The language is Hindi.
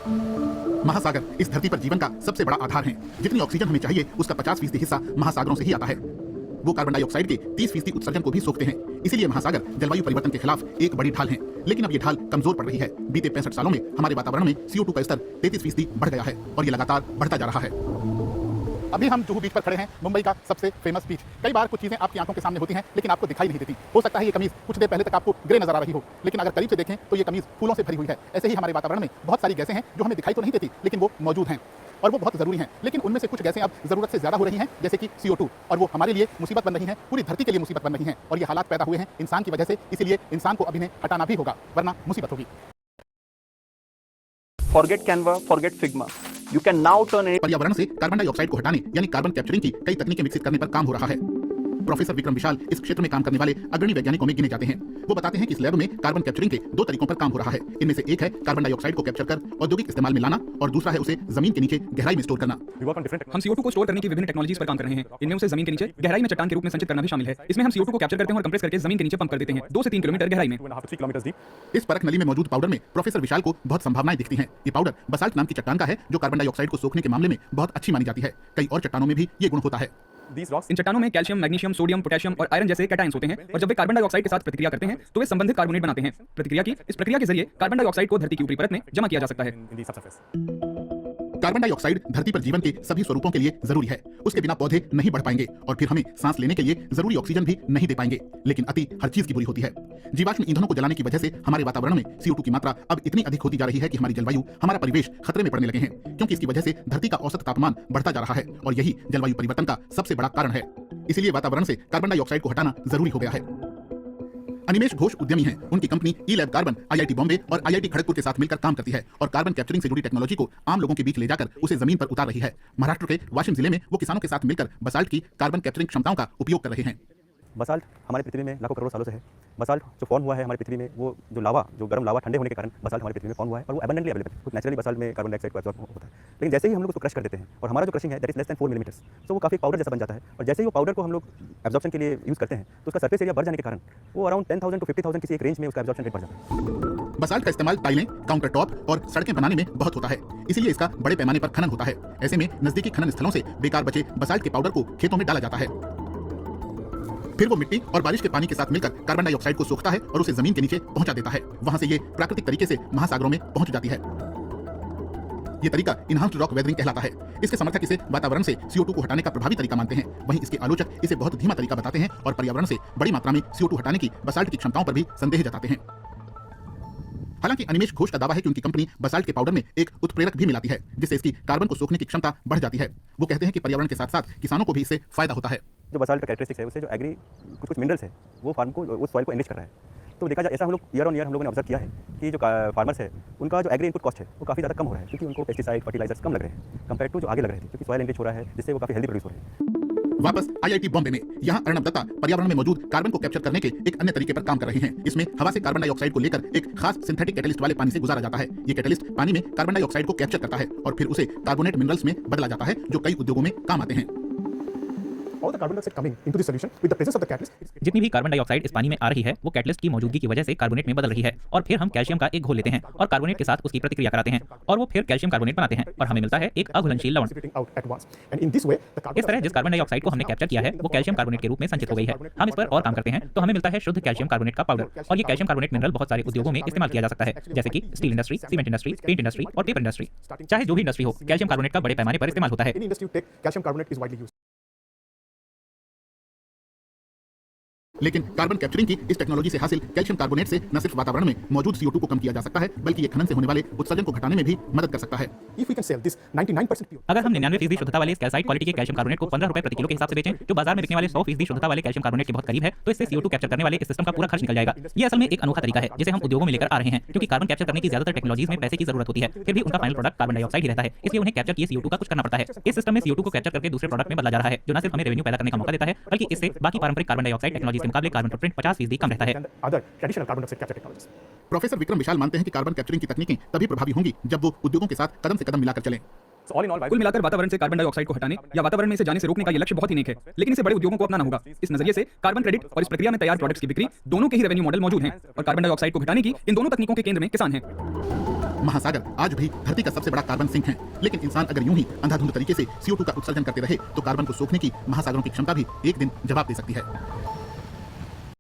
महासागर इस धरती पर जीवन का सबसे बड़ा आधार हैं। जितनी ऑक्सीजन हमें चाहिए उसका 50% हिस्सा महासागरों से ही आता है। वो कार्बन डाइऑक्साइड के 30% उत्सर्जन को भी सोखते हैं। इसीलिए महासागर जलवायु परिवर्तन के खिलाफ एक बड़ी ढाल है। लेकिन अब ये ढाल कमजोर पड़ रही है। बीते 65 सालों में हमारे वातावरण में CO2 का स्तर 33% बढ़ गया है और ये लगातार बढ़ता जा रहा है। अभी हम जुहू बीच पर खड़े हैं, मुंबई का सबसे फेमस बीच। कई बार कुछ चीजें आपकी आंखों के सामने होती हैं लेकिन आपको दिखाई नहीं देती। हो सकता है ये कमीज कुछ देर पहले तक आपको ग्रे नजर आ रही हो, लेकिन अगर करीब से देखें तो ये कमीज फूलों से भरी हुई है। ऐसे ही हमारे वातावरण में बहुत सारी गैसें हैं जो हमें दिखाई तो नहीं देती लेकिन वो मौजूद हैं और वो बहुत जरूरी हैं। लेकिन उनमें से कुछ गैसें अब जरूरत से ज्यादा हो रही हैं, जैसे कि CO2, और वो हमारे लिए मुसीबत बन रही हैं, पूरी धरती के लिए मुसीबत बन रही हैं। और ये हालात पैदा हुए हैं इंसान की वजह से, इसीलिए इंसान को अब इन्हें हटाना भी होगा, वरना मुसीबत होगी। Forget Canva, forget Figma. You can now turn it. पर्यावरण से कार्बन डाइऑक्साइड को हटाने यानी कार्बन कैप्चरिंग की कई तकनीकें विकसित करने पर काम हो रहा है। प्रोफेसर विक्रम विशाल इस क्षेत्र में काम करने वाले अग्रणी वैज्ञानिकों में गिने जाते हैं। वो बताते हैं कि इस लैब में कार्बन कैप्चरिंग के 2 तरीकों पर काम हो रहा है। इनमें से एक है कार्बन डाइऑक्साइड को कैप्चर कर औद्योगिक इस्तेमाल में लाना और दूसरा है उसे जमीन के नीचे गहराई में स्टोर करना। हम CO2 को स्टोर करने की विभिन्न टेक्नोलॉजीज पर काम कर रहे हैं। इनमें उसे जमीन के नीचे गहराई में चट्टान के रूप में संचित करना भी शामिल है। इसमें हम CO2 को कैप्चर करते हैं और कंप्रेस करके जमीन के नीचे पंप कर देते हैं 2 से 3 किलोमीटर गहराई में। इस परख नली में मौजूद पाउडर में प्रोफेसर विशाल को बहुत संभावनाएं दिखती हैं। ये पाउडर बसाल्ट नाम की चट्टान का है जो कार्बन डाइऑक्साइड को सोखने के मामले में बहुत अच्छी मानी जाती है। कई और चट्टानों में भी ये गुण होता है। इन चट्टानों में कैल्शियम, मैग्नीशियम, सोडियम, पोटेशियम और आयरन जैसे कैटायंस होते हैं और जब वे कार्बन डाइऑक्साइड के साथ प्रतिक्रिया करते हैं तो वे संबंधित कार्बोनेट बनाते हैं। इस प्रक्रिया के जरिए कार्बन डाइऑक्साइड को धरती की ऊपरी परत में जमा किया जा सकता है। कार्बन डाइऑक्साइड धरती पर जीवन के सभी स्वरूपों के लिए जरूरी है। उसके बिना पौधे नहीं बढ़ पाएंगे और फिर हमें सांस लेने के लिए जरूरी ऑक्सीजन भी नहीं दे पाएंगे। लेकिन अति हर चीज की बुरी होती है। जीवाश्म ईंधनों को जलाने की वजह से हमारे वातावरण में CO2 की मात्रा अब इतनी अधिक होती जा रही है कि हमारी जलवायु, हमारा परिवेश खतरे में पड़ने लगे हैं, क्योंकि इसकी वजह से धरती का औसत तापमान बढ़ता जा रहा है और यही जलवायु परिवर्तन का सबसे बड़ा कारण है। इसीलिए वातावरण से कार्बन डाइऑक्साइड को हटाना जरूरी हो गया है। अनिमेश घोष उद्यमी हैं। उनकी कंपनी ई-लैब कार्बन IIT बॉम्बे और IIT खड़गपुर के साथ मिलकर काम करती है और कार्बन कैप्चरिंग से जुड़ी टेक्नोलॉजी को आम लोगों के बीच ले जाकर उसे जमीन पर उतार रही है। महाराष्ट्र के वाशिम जिले में वो किसानों के साथ मिलकर बसाल्ट की कार्बन कैप्चरिंग क्षमताओं का उपयोग कर रहे हैं। बसाल्ट हमारे पृथ्वी में लाखों करोड़ सालों से है। बसाल्ट जो फॉर्म हुआ है हमारी पृथ्वी में, वो जो लावा, जो गर्म लावा ठंडे होने के कारण बसाल्ट हमारी पृथ्वी में फॉर्म हुआ है और वो एबंडेंटली अवेलेबल है। कुछ नेचुरली बसाल्ट में कार्बन डाइऑक्साइड को एब्जॉर्ब होता है, लेकिन जैसे ही हम लोग उसको क्रश कर देते हैं और हमारा जो क्रशिंग है that is less than 4 millimetre, तो वो काफी पाउडर जैसा बन जाता है और जैसे ही वो पाउडर को हम लोग एब्जॉर्प्शन के लिए यूज करते हैं तो उसका सरफेस एरिया बढ़ जाने के कारण वो अराउंड 10,000 to 50,000 किसी एक रेंज में उसका एब्जॉर्प्शन रेट बढ़ जाता है। बसाल्ट का इस्तेमाल टाइलें, काउंटर टॉप और सड़कें बनाने में बहुत होता है, इसीलिए इसका बड़े पैमाने पर खनन होता है। ऐसे में नजदीकी खनन स्थलों से बेकार बचे बसाल्ट के पाउडर को खेतों में डाला जाता है। फिर वो मिट्टी और बारिश के पानी के साथ मिलकर कार्बन डाइऑक्साइड को सोखता है और उसे जमीन के नीचे पहुंचा देता है। वहां से ये प्राकृतिक तरीके से महासागरों में पहुंच जाती है। ये तरीका इनहांस्ड रॉक वेदरिंग कहलाता है। इसके समर्थक इसे वातावरण से CO2 को हटाने का प्रभावी तरीका मानते हैं। वहीं इसके आलोचक इसे बहुत धीमा तरीका बताते हैं और पर्यावरण से बड़ी मात्रा में CO2 हटाने की बसाल्ट की क्षमताओं पर भी संदेह जताते हैं। हालांकि अनिमेश घोष का दावा है कि उनकी कंपनी बसाल्ट के पाउडर में एक उत्प्रेरक भी मिलाती है जिससे इसकी कार्बन को सोखने की क्षमता बढ़ जाती है। वो कहते हैं कि पर्यावरण के साथ साथ किसानों को भी इससे फायदा होता है। जो बसाल्ट का कैरेक्टरिस्टिक्स है उससे जो एग्री कुछ मिनरल्स है वो फार्म को, उस सॉइल को एनरिच कर रहा है। तो देखा जाए ऐसा हम लोग ईयर ऑन ईयर हम लोगों ने ऑब्जर्व किया है कि जो फार्मर्स है उनका जो एग्री इनपुट कॉस्ट है वो काफ़ी ज़्यादा कम हो रहा है, क्योंकि उनको पेस्टिसाइड, फर्टिलाइजर्स कम लग रहे हैं कंपेयर टू जो आगे लग रहे थे, क्योंकि सॉइल एनरिच हो रहा है जिससे वो काफ़ी हेल्दी प्रोड्यूस हो रहे हैं। वापस IIT बॉम्बे में यहाँ अर्णब दत्ता पर्यावरण में मौजूद कार्बन को कैप्चर करने के एक अन्य तरीके पर काम कर रहे हैं। इसमें हवा से कार्बन डाइऑक्साइड को लेकर एक खास सिंथेटिक कैटलिस्ट वाले पानी से गुजारा जाता है। ये कैटलिस्ट पानी में कार्बन डाइऑक्साइड को कैप्चर करता है और फिर उसे कार्बोनेट मिनरल्स में बदला जाता है जो कई उद्योगों में काम आते हैं। जितनी भी कार्बन डाइऑक्साइड इस पानी में आ रही है वो कैटलिस्ट की मौजूदगी की वजह से कार्बोनेट में बदल रही है और फिर हम कैल्शियम का एक घोल लेते हैं और कार्बोनेट के साथ उसकी प्रतिक्रिया कराते हैं और वो फिर कैल्शियम कार्बोनेट बनाते हैं और हमें मिलता है एक अघुलनशील लवण। इस तरह जिस कार्बन डाइऑक्साइड को हमने कैप्चर किया है वो कैल्शियम कार्बोनेट के रूप में संचित हो गई है। हम इस पर और काम करते हैं तो हमें मिलता है शुद्ध कैल्शियम कार्बोनेट का पाउडर और ये कैल्शियम कार्बोनेट मिनरल बहुत सारे उद्योगों में इस्तेमाल किया जा सकता है, जैसे कि steel industry, cement industry, paint industry और पेपर इंडस्ट्री। चाहे जो भी इंडस्ट्री हो, कैल्शियम कार्बोनेट का बड़े पैमाने पर इस्तेमाल होता है। लेकिन कार्बन कैप्चरिंग की इस टेक्नोलॉजी से हासिल कैल्शियम कार्बोनेट से न सिर्फ वातावरण में मौजूद CO2 को कम किया जा सकता है बल्कि ये खनन से होने वाले उत्सर्जन को घटाने में भी मदद कर सकता है। अगर हम 99% शुद्धता वाले कैल्साइट क्वालिटी के कैल्शियम कार्बोनेट को 15 रुपए प्रति किलो के हिसाब से बेचें जो बाजार में बिकने वाले 100% शुद्धता वाले कैल्शियम कार्बोनेट के बहुत करीब है, तो इससे CO2 कैप्चर करने वाले इस सिस्टम का पूरा खर्च निकल जाएगा। ये असल में एक अनोखा तरीका है जिसे हम उद्योगों में लेकर आ रहे हैं, क्योंकि कार्बन कैप्चर करने की ज्यादातर टेक्नोलॉजीज में पैसे की जरूरत होती है, फिर भी उनका फाइनल प्रोडक्ट कार्बन डाइऑक्साइड ही रहता है, इसलिए उन्हें कैप्चर किए CO2 का कुछ करना पड़ता है। इस सिस्टम में CO2 को कैप्चर करके दूसरे प्रोडक्ट में बदला जा रहा है जो न सिर्फ हमें रेवेन्यू पैदा करने का मौका देता है बल्कि इससे बाकी पारंपरिक कार्बन डाइऑक्साइड टेक्नोलॉजी के मुकाबले कार्बन फुटप्रिंट 50% कम रहता है। प्रोफेसर विक्रम विशाल मानते हैं कि कार्बन कैप्चरिंग की तकनीकें तभी प्रभावी होंगी जब वो उद्योगों के साथ कदम से कदम मिलाकर चलें। कुल मिलाकर वातावरण से कार्बन डाइऑक्साइड को हटाने या वातावरण में इसे जाने से रोकने का ये लक्ष्य बहुत ही नेक है, लेकिन इसे बड़े उद्योगों को अपनाना होगा। इस नजरिए से कार्बन क्रेडिट और इस प्रक्रिया में तैयार प्रोडक्ट्स की बिक्री दोनों के ही रेवेन्यू मॉडल मौजूद हैं और कार्बन डाइऑक्साइड को घटाने की इन दोनों तकनीकों के केंद्र में किसान हैं। महासागर आज भी धरती का सबसे बड़ा कार्बन सिंक है, लेकिन इंसान अगर यूं ही अंधाधुंध तरीके से CO2 का उत्सर्जन करते रहे तो कार्बन को सोखने की महासागरों की क्षमता भी एक दिन जवाब दे सकती है।